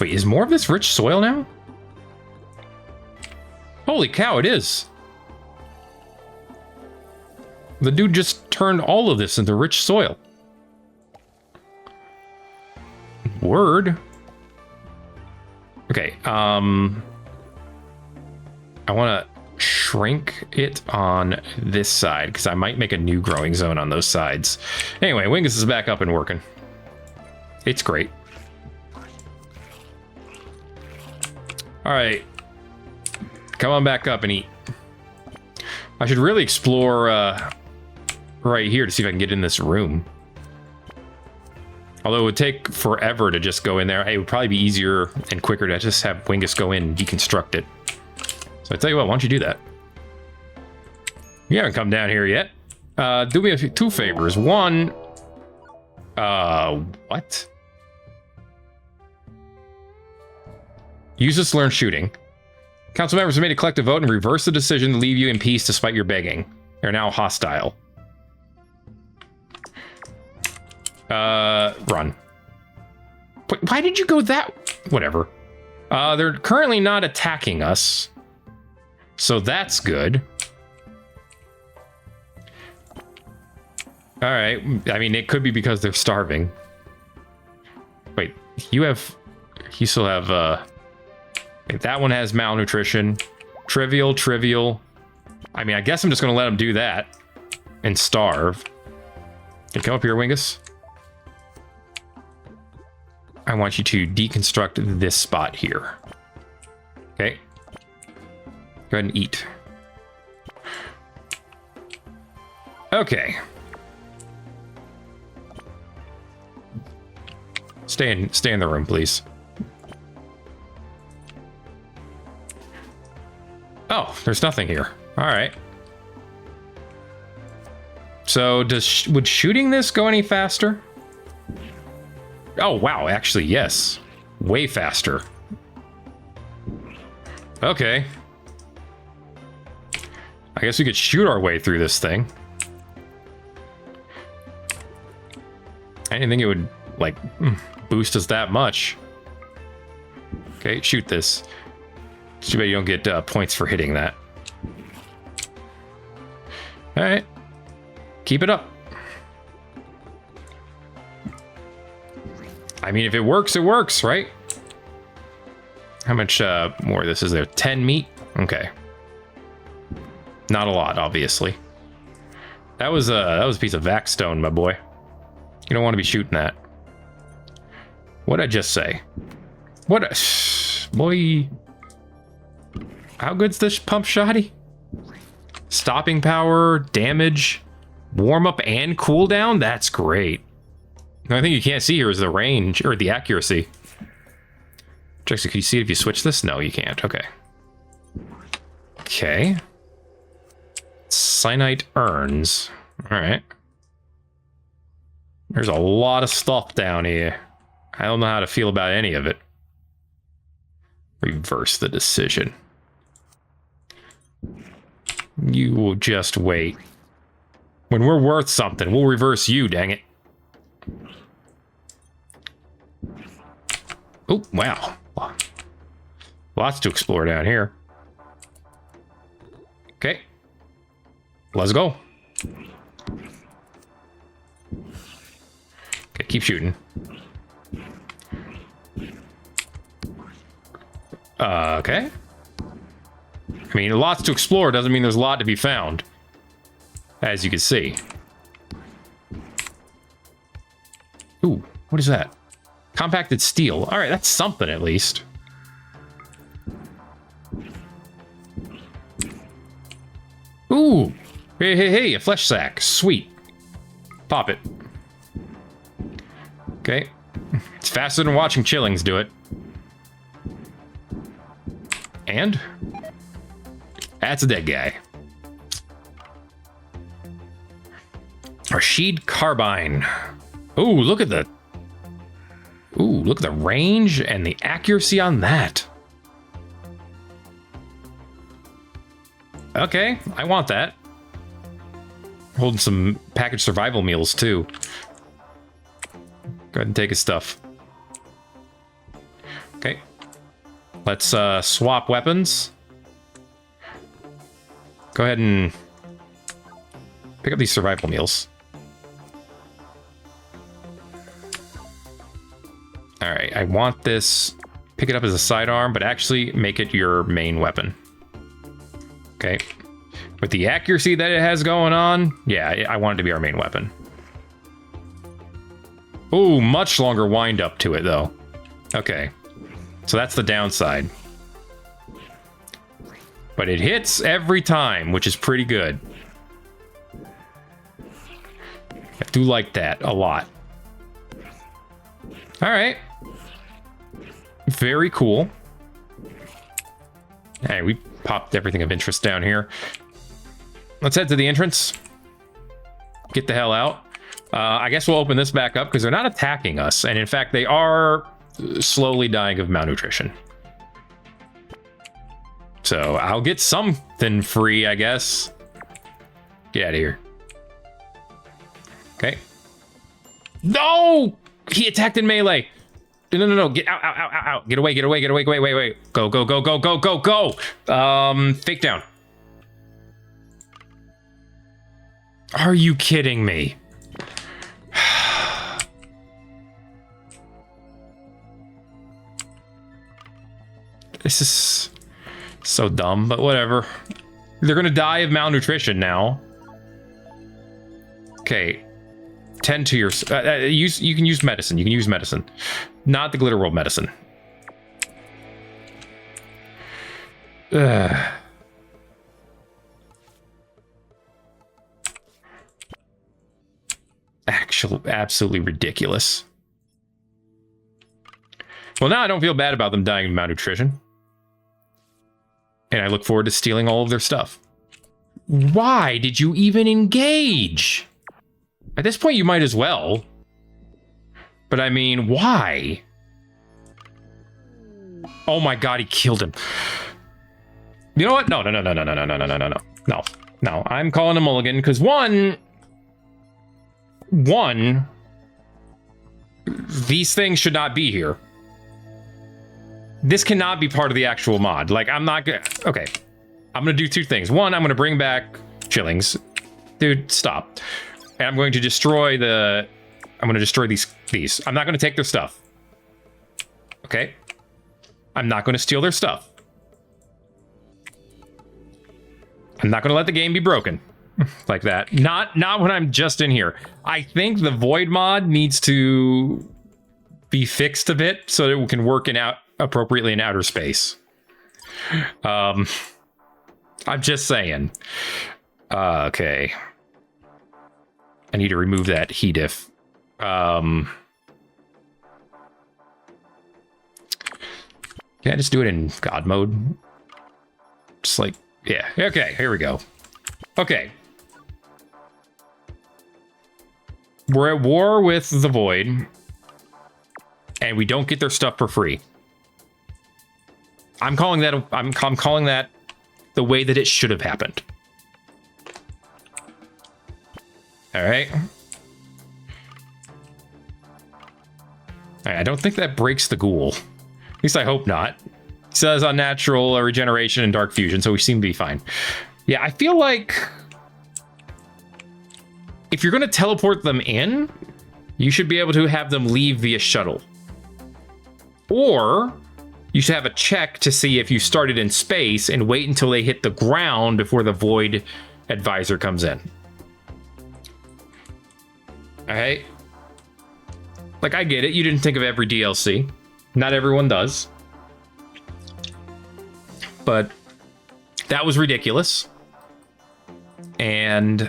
Wait, is more of this rich soil now? Holy cow, it is. The dude just turned all of this into rich soil. Word. Okay, I want to shrink it on this side because I might make a new growing zone on those sides. Anyway, Wingus is back up and working. It's great. All right, come on back up and eat. I should really explore right here to see if I can get in this room. Although it would take forever to just go in there. It would probably be easier and quicker to just have Wingus go in and deconstruct it. So I tell you what, why don't you do that? You haven't come down here yet. Do me two favors. One, what? Use this to learn shooting. Council members have made a collective vote and reverse the decision to leave you in peace despite your begging. They're now hostile. Run. But why did you go that? Whatever. They're currently not attacking us. So that's good. All right. I mean, it could be because they're starving. Wait, you still have, that one has malnutrition. Trivial. I mean, I guess I'm just going to let them do that and starve. Okay, come up here, Wingus. I want you to deconstruct this spot here. Okay. Go ahead and eat. Okay. Stay in the room, please. Oh, there's nothing here. All right. So would shooting this go any faster? Oh, wow. Actually, yes. Way faster. Okay. I guess we could shoot our way through this thing. I didn't think it would, like, boost us that much. Okay, shoot this. Too bad you don't get points for hitting that. Alright. Keep it up. I mean, if it works, right? How much more of this is there? 10 meat? Okay. Not a lot, obviously. That was a piece of vac stone, my boy. You don't want to be shooting that. What'd I just say? Boy. How good's this pump shotty? Stopping power, damage, warm up and cooldown? That's great. The only thing you can't see here is the range, or the accuracy. Actually, can you see it if you switch this? No, you can't. Okay. Okay. Cyanite urns. Alright. There's a lot of stuff down here. I don't know how to feel about any of it. Reverse the decision. You will just wait. When we're worth something, we'll reverse you, dang it. Oh, wow. Lots to explore down here. Okay. Let's go. Okay, keep shooting. Okay. I mean, lots to explore doesn't mean there's a lot to be found. As you can see. Ooh, what is that? Compacted steel. All right, that's something at least. Ooh. Hey, a flesh sack. Sweet. Pop it. Okay. It's faster than watching Chillings do it. And? That's a dead guy. Rashid Carbine. Ooh, look at the... Ooh, look at the range and the accuracy on that. Okay, I want that. Holding some packaged survival meals, too. Go ahead and take his stuff. Okay. Let's swap weapons. Go ahead and pick up these survival meals. Alright, I want this. Pick it up as a sidearm, but actually make it your main weapon. Okay. With the accuracy that it has going on, yeah, I want it to be our main weapon. Ooh, much longer wind up to it, though. Okay. So that's the downside. But it hits every time, which is pretty good. I do like that a lot. Alright. Very cool. Hey, we popped everything of interest down here. Let's head to the entrance. Get the hell out. I guess we'll open this back up because they're not attacking us. And in fact, they are slowly dying of malnutrition. So I'll get something free, I guess. Get out of here. Okay. No! He attacked in melee. No. Get out. Get away. Wait. Go. Fake down. Are you kidding me? This is so dumb, but whatever. They're gonna die of malnutrition now. Okay. Tend to your... you can use medicine. You can use medicine. Not the Glitter World medicine. Absolutely ridiculous. Well, now I don't feel bad about them dying of malnutrition. And I look forward to stealing all of their stuff. Why did you even engage? At this point, you might as well. But I mean, why? Oh my god, he killed him. You know what? No. No, I'm calling a mulligan, because one, these things should not be here. This cannot be part of the actual mod. Like, I'm not gonna... Okay. I'm gonna do two things. One, I'm gonna bring back Chillings. Dude, stop. And I'm going to destroy the... I'm gonna destroy these. I'm not gonna take their stuff. Okay? I'm not gonna steal their stuff. I'm not gonna let the game be broken. Like that. Not when I'm just in here. I think the Void mod needs to be fixed a bit so that it can work appropriately in outer space. I'm just saying. Okay. I need to remove that he diff. Can I just do it in God mode? Just like, yeah. Okay, here we go. Okay. We're at war with the Void, and we don't get their stuff for free. I'm calling that. I'm calling that the way that it should have happened. All right. I don't think that breaks the ghoul. At least I hope not. It says unnatural regeneration and dark fusion, so we seem to be fine. Yeah, I feel like if you're going to teleport them in, you should be able to have them leave via shuttle. Or you should have a check to see if you started in space and wait until they hit the ground before the Void advisor comes in. Alright? Like, I get it. You didn't think of every DLC. Not everyone does. But that was ridiculous. And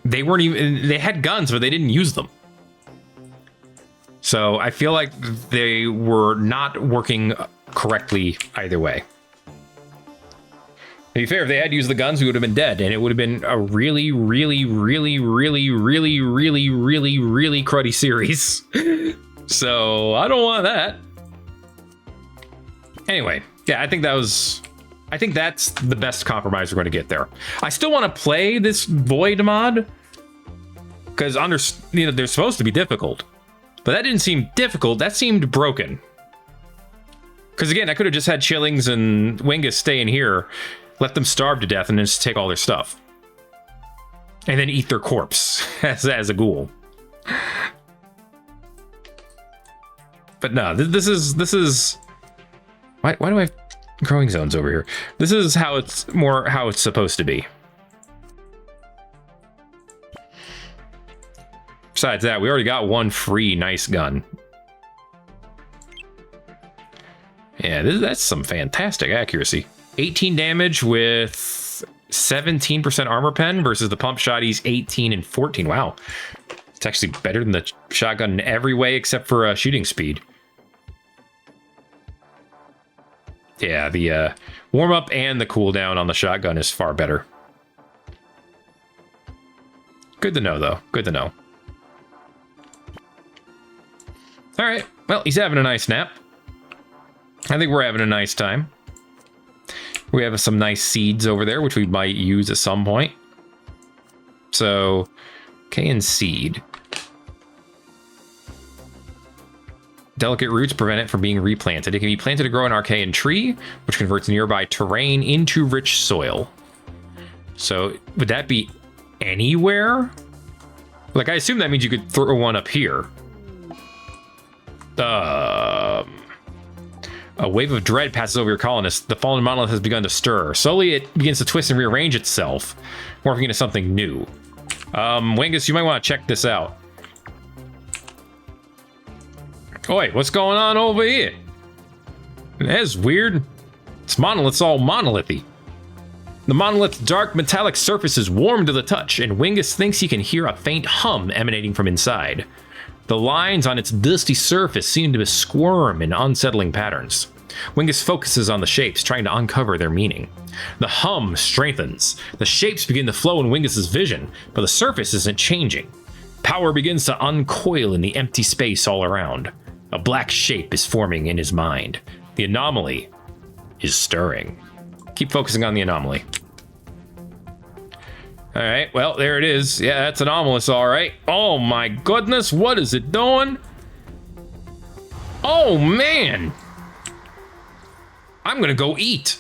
they weren't even... They had guns, but they didn't use them. So I feel like they were not working correctly either way. To be fair, if they had used the guns, we would have been dead, and it would have been a really, really, really, really, really, really, really, really cruddy series. So I don't want that. Anyway, yeah, I think that's the best compromise we're going to get there. I still want to play this Void mod because they're supposed to be difficult, but that didn't seem difficult. That seemed broken. Because again, I could have just had Chillings and Wingus stay in here, let them starve to death, and then just take all their stuff. And then eat their corpse as a ghoul. But no, this is... Why do I have growing zones over here? This is how it's supposed to be. Besides that, we already got one free nice gun. Yeah, that's some fantastic accuracy. 18 damage with 17% armor pen versus the pump shotty's 18 and 14. Wow. It's actually better than the shotgun in every way except for shooting speed. Yeah, the warm-up and the cooldown on the shotgun is far better. Good to know, though. Good to know. All right. Well, he's having a nice nap. I think we're having a nice time. We have some nice seeds over there, which we might use at some point. So, K and seed. Delicate roots prevent it from being replanted. It can be planted to grow an arcane tree, which converts nearby terrain into rich soil. So, would that be anywhere? Like, I assume that means you could throw one up here. A wave of dread passes over your colonists. The fallen monolith has begun to stir. Slowly, it begins to twist and rearrange itself, morphing into something new. Wingus, you might want to check this out. Oi, what's going on over here? That's weird. This monolith's all monolithy. The monolith's dark metallic surface is warm to the touch, and Wingus thinks he can hear a faint hum emanating from inside. The lines on its dusty surface seem to squirm in unsettling patterns. Wingus focuses on the shapes, trying to uncover their meaning. The hum strengthens. The shapes begin to flow in Wingus's vision, but the surface isn't changing. Power begins to uncoil in the empty space all around. A black shape is forming in his mind. The anomaly is stirring. Keep focusing on the anomaly. All right, well, there it is. Yeah, that's anomalous, all right. Oh my goodness, what is it doing? Oh man. I'm gonna go eat.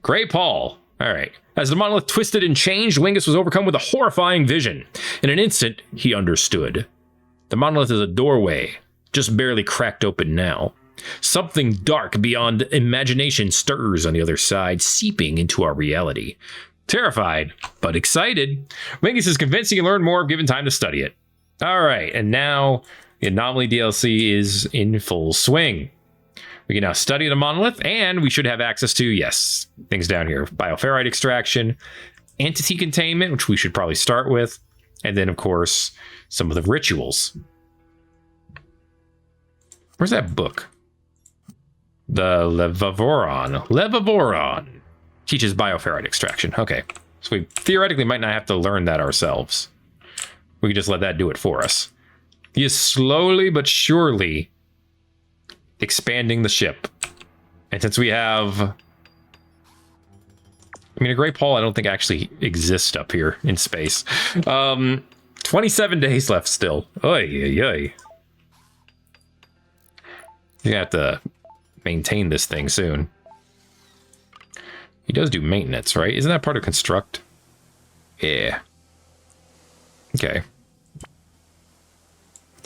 Gray Paul. All right. As the monolith twisted and changed, Wingus was overcome with a horrifying vision. In an instant, he understood. The monolith is a doorway, just barely cracked open now. Something dark beyond imagination stirs on the other side, seeping into our reality. Terrified, but excited, Wingus is convinced he can learn more given time to study it. All right, and now the Anomaly DLC is in full swing. We can now study the monolith, and we should have access to, yes, things down here. Bioferrite extraction, entity containment, which we should probably start with, and then, of course, some of the rituals. Where's that book? The Levivoron teaches bioferrite extraction. Okay, so we theoretically might not have to learn that ourselves. We can just let that do it for us. He is slowly but surely expanding the ship. And since we have... I mean, a Great Paul I don't think actually exists up here in space. 27 days left still. Oy, oy, oy. You're gonna have to maintain this thing soon. He does do maintenance, right? Isn't that part of construct? Yeah. Okay.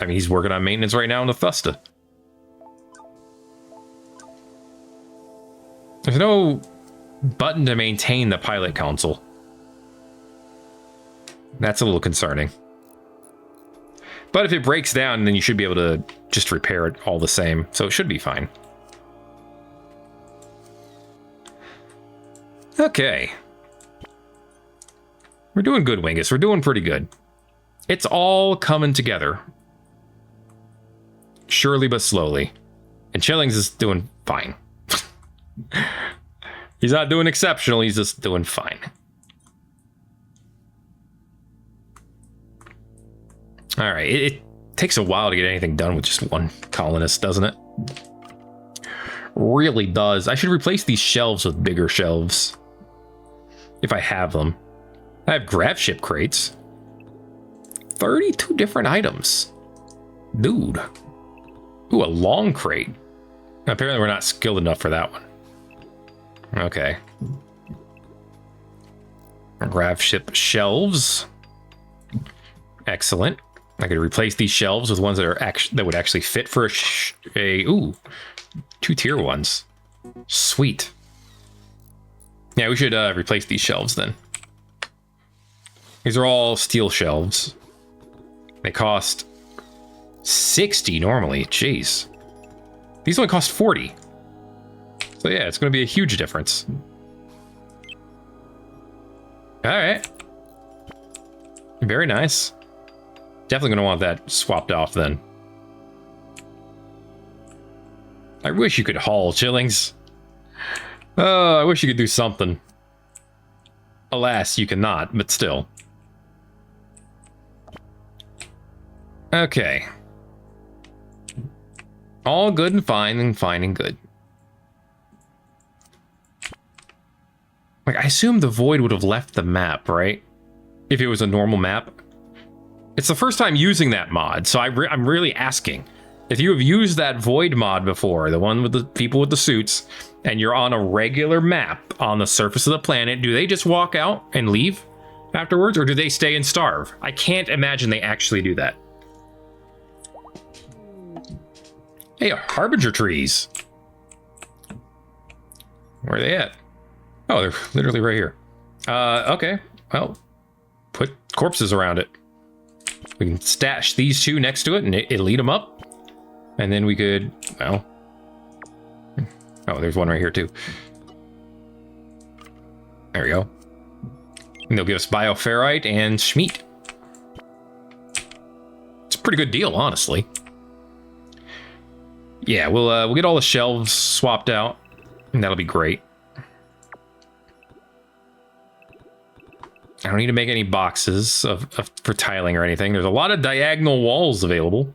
I mean, he's working on maintenance right now in the Thusta. There's no button to maintain the pilot console. That's a little concerning. But if it breaks down, then you should be able to just repair it all the same. So it should be fine. Okay. We're doing good, Wingus. We're doing pretty good. It's all coming together. Surely but slowly. And Chillings is doing fine. He's not doing exceptional, he's just doing fine. Alright, it takes a while to get anything done with just one colonist, doesn't it? Really does. I should replace these shelves with bigger shelves. If I have them. I have grav ship crates. 32 different items. Dude. Ooh, a long crate. Apparently we're not skilled enough for that one. Okay. Grav ship shelves. Excellent. I could replace these shelves with ones that are that would actually fit for ooh, 2 tier ones. Sweet. Yeah, we should replace these shelves then. These are all steel shelves. They cost 60 normally. Jeez. These only cost 40. So yeah, it's going to be a huge difference. All right. Very nice. Definitely going to want that swapped off then. I wish you could haul, Chillings. Oh, I wish you could do something. Alas, you cannot, but still. Okay. All good and fine and good. Like, I assume the void would have left the map, right? If it was a normal map. It's the first time using that mod, so I'm really asking. If you have used that void mod before, the one with the people with the suits, and you're on a regular map on the surface of the planet, do they just walk out and leave afterwards, or do they stay and starve? I can't imagine they actually do that. Hey, harbinger trees. Where are they at? Oh, they're literally right here. Okay. Well, put corpses around it. We can stash these two next to it and it'll eat them up. And then we could, well... Oh, there's one right here too. There we go. And they'll give us bioferrite and schmeat. It's a pretty good deal, honestly. Yeah, we'll get all the shelves swapped out, and that'll be great. I don't need to make any boxes for tiling or anything. There's a lot of diagonal walls available.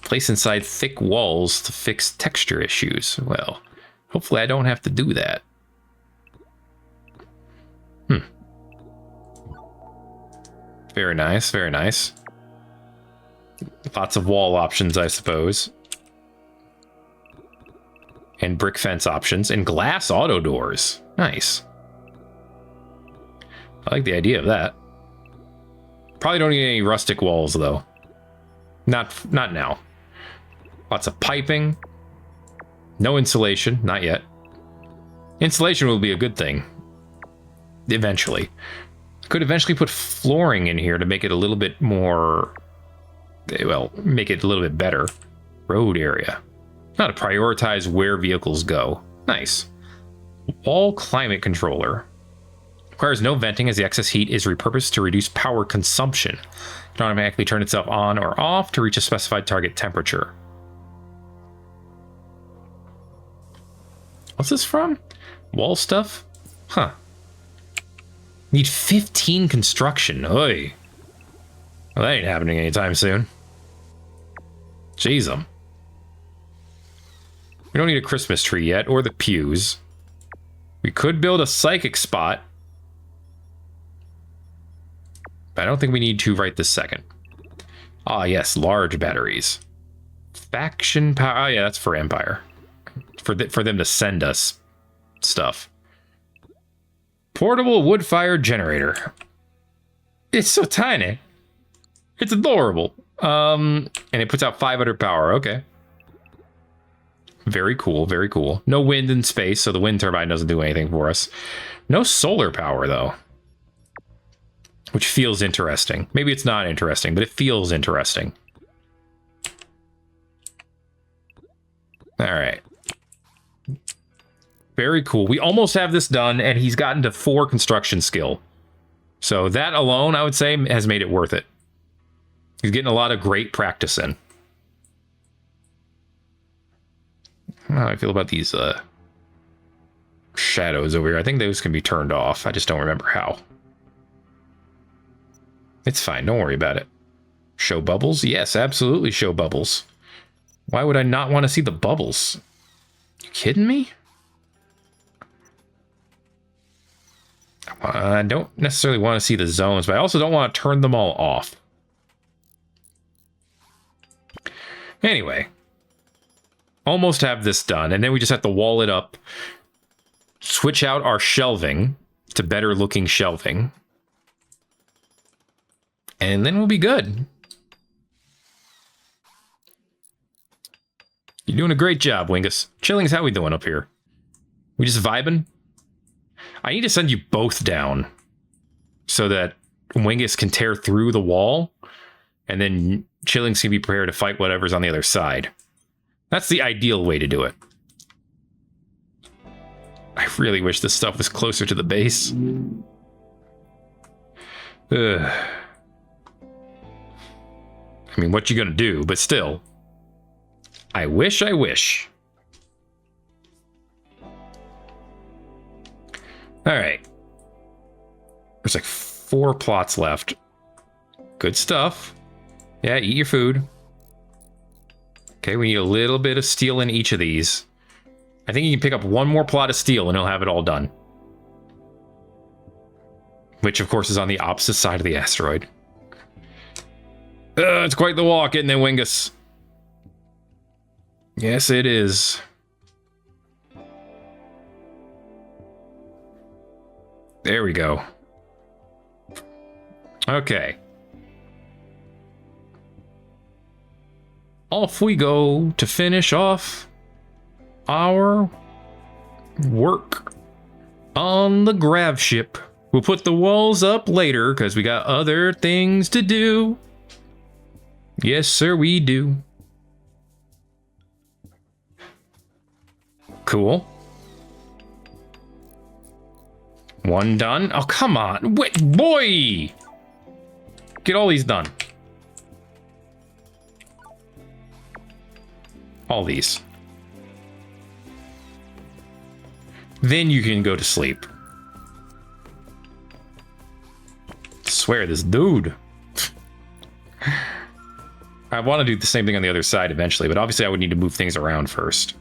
Place inside thick walls to fix texture issues. Well, hopefully I don't have to do that. Very nice, very nice. Lots of wall options, I suppose. And brick fence options. And glass auto doors. Nice. I like the idea of that. Probably don't need any rustic walls, though. Not now. Lots of piping. No insulation. Not yet. Insulation will be a good thing. Eventually. Could eventually put flooring in here to make it a little bit more... Well, make it a little bit better. Road area. Now to prioritize where vehicles go. Nice. Wall climate controller. Requires no venting as the excess heat is repurposed to reduce power consumption. It can automatically turn itself on or off to reach a specified target temperature. What's this from? Wall stuff? Huh. Need 15 construction. Oy. Well, that ain't happening anytime soon. Jeez, we don't need a Christmas tree yet, or the pews. We could build a psychic spot. But I don't think we need to right this second. Ah, yes, large batteries. Faction power. Oh, yeah, that's for Empire. For them to send us stuff. Portable wood fire generator. It's so tiny. It's adorable. And it puts out 500 power. Okay. Very cool, very cool. No wind in space, so the wind turbine doesn't do anything for us. No solar power, though. Which feels interesting. Maybe it's not interesting, but it feels interesting. Alright. Very cool. We almost have this done, and he's gotten to 4 construction skill. So that alone, I would say, has made it worth it. He's getting a lot of great practice in. I don't know how I feel about these shadows over here. I think those can be turned off. I just don't remember how. It's fine. Don't worry about it. Show bubbles? Yes, absolutely show bubbles. Why would I not want to see the bubbles? You kidding me? I don't necessarily want to see the zones, but I also don't want to turn them all off. Anyway. Almost have this done, and then we just have to wall it up. Switch out our shelving to better looking shelving. And then we'll be good. You're doing a great job, Wingus. Chillings, how we doing up here? We just vibing? I need to send you both down so that Wingus can tear through the wall, and then Chillings can be prepared to fight whatever's on the other side. That's the ideal way to do it. I really wish this stuff was closer to the base. Ugh. I mean, what you gonna do? But still. I wish. Alright. There's like 4 plots left. Good stuff. Yeah, eat your food. Okay, we need a little bit of steel in each of these. I think you can pick up 1 more plot of steel and he'll have it all done. Which, of course, is on the opposite side of the asteroid. It's quite the walk, isn't it, Wingus? Yes, it is. There we go. Okay. off we go to finish off our work on the grav ship. We'll put the walls up later because we got other things to do. Yes, sir, we do. Cool. One done. Oh, come on. Wait, boy! Get all these done. All these. Then you can go to sleep. I swear, this dude. I want to do the same thing on the other side eventually, but obviously I would need to move things around first.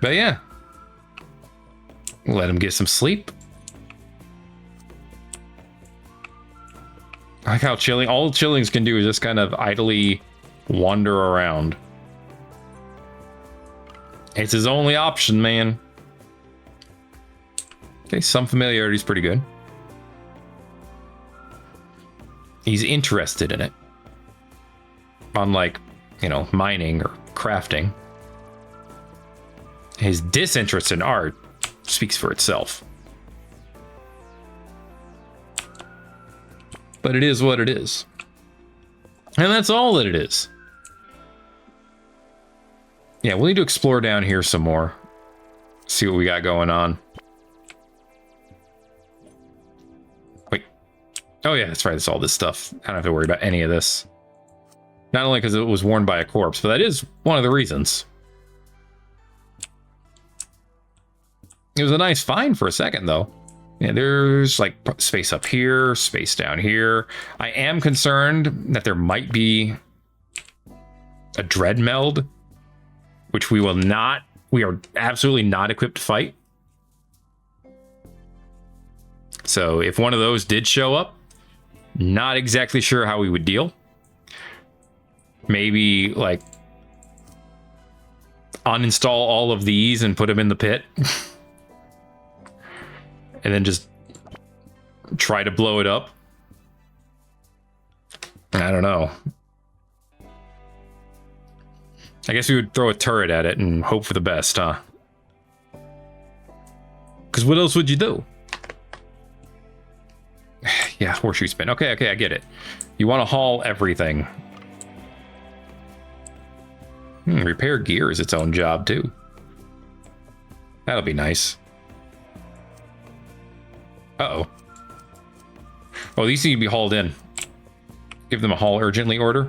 But yeah. Let him get some sleep. I like how chilling. All chillings can do is just kind of idly wander around. It's his only option, man. Okay, some familiarity is pretty good. He's interested in it. Unlike, you know, mining or crafting. His disinterest in art speaks for itself. But it is what it is. And that's all that it is. Yeah, we'll need to explore down here some more. See what we got going on. Wait. Oh yeah, that's right. It's all this stuff. I don't have to worry about any of this. Not only because it was worn by a corpse, but that is one of the reasons. It was a nice find for a second, though. Yeah, there's like space up here, space down here. I am concerned that there might be a dread meld, which we are absolutely not equipped to fight. So if one of those did show up, not exactly sure how we would deal. Maybe like uninstall all of these and put them in the pit. And then just try to blow it up. I don't know. I guess we would throw a turret at it and hope for the best, huh? Because what else would you do? Yeah, horseshoe spin. Okay, I get it. You want to haul everything. Repair gear is its own job, too. That'll be nice. Uh-oh. Oh, these need to be hauled in. Give them a haul urgently order.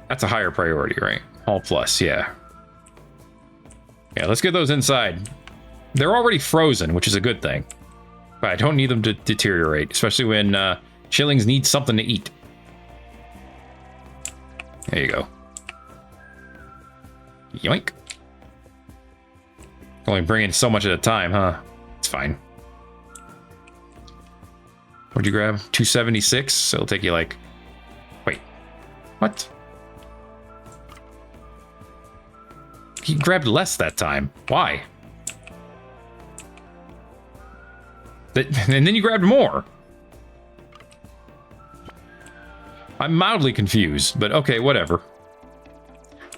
That's a higher priority, right? Haul plus, yeah. Yeah, let's get those inside. They're already frozen, which is a good thing. But I don't need them to deteriorate, especially when chillings need something to eat. There you go. Yoink. Only bring in so much at a time, huh? It's fine. What'd you grab? 276? So it'll take you like... Wait. What? He grabbed less that time. Why? And then you grabbed more. I'm mildly confused, but okay, whatever.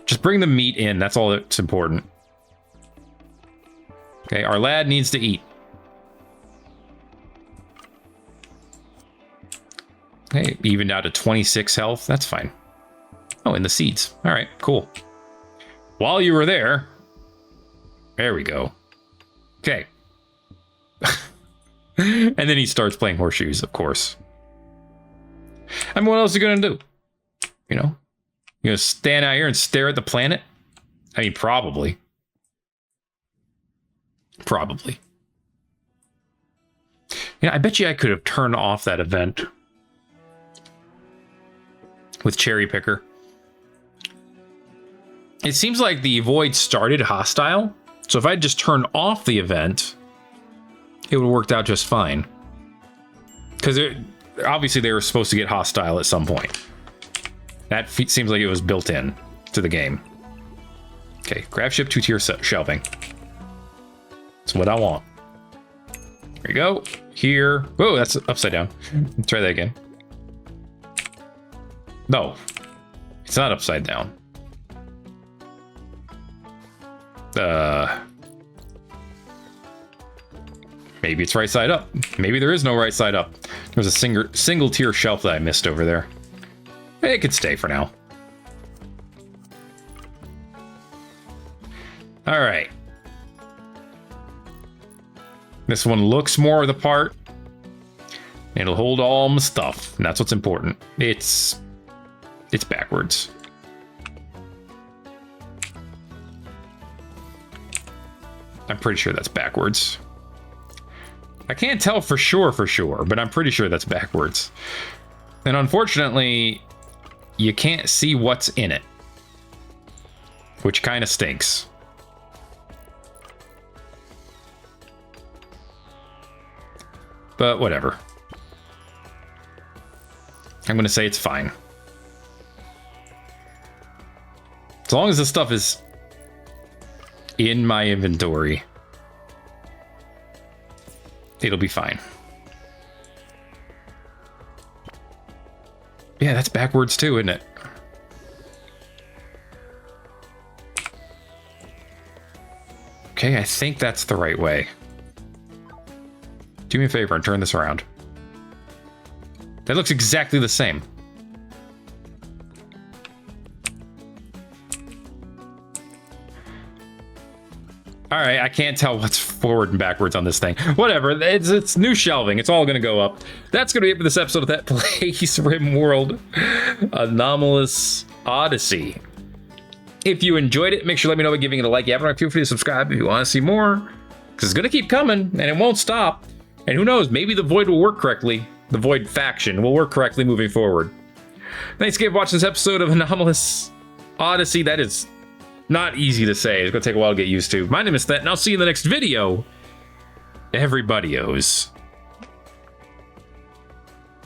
Just bring the meat in. That's all that's important. Okay, our lad needs to eat. Okay, even down to 26 health. That's fine. Oh, and the seeds. All right, cool. While you were there... There we go. Okay. And then he starts playing horseshoes, of course. I mean, what else are you going to do? You know? You going to stand out here and stare at the planet? I mean, probably. Probably. Yeah, I bet you I could have turned off that event with Cherry Picker. It seems like the void started hostile, so if I just turned off the event, it would have worked out just fine. Because obviously they were supposed to get hostile at some point. That seems like it was built in to the game. Okay, grab ship 2-tier shelving. That's what I want. There you go. Here. Whoa, that's upside down. Let's try that again. No, it's not upside down. Maybe it's right side up. Maybe there is no right side up. There's a single tier shelf that I missed over there. It could stay for now. All right. This one looks more the part. It'll hold all my stuff, and that's what's important. It's backwards. I'm pretty sure that's backwards. I can't tell for sure, but I'm pretty sure that's backwards. And unfortunately, you can't see what's in it, which kind of stinks. But whatever. I'm going to say it's fine. As long as this stuff is in my inventory, it'll be fine. Yeah, that's backwards too, isn't it? Okay, I think that's the right way. Do me a favor and turn this around. That looks exactly the same. All right, I can't tell what's forward and backwards on this thing. Whatever, it's new shelving. It's all going to go up. That's going to be it for this episode of Thet Plays Rimworld Anomalous Odyssey. If you enjoyed it, make sure to let me know by giving it a like. You haven't, feel free to subscribe if you want to see more, because it's going to keep coming, and it won't stop. And who knows, maybe the Void will work correctly. The Void faction will work correctly moving forward. Thanks again for watching this episode of Anomalous Odyssey. That is not easy to say. It's going to take a while to get used to. My name is Thet, and I'll see you in the next video. Everybody-os.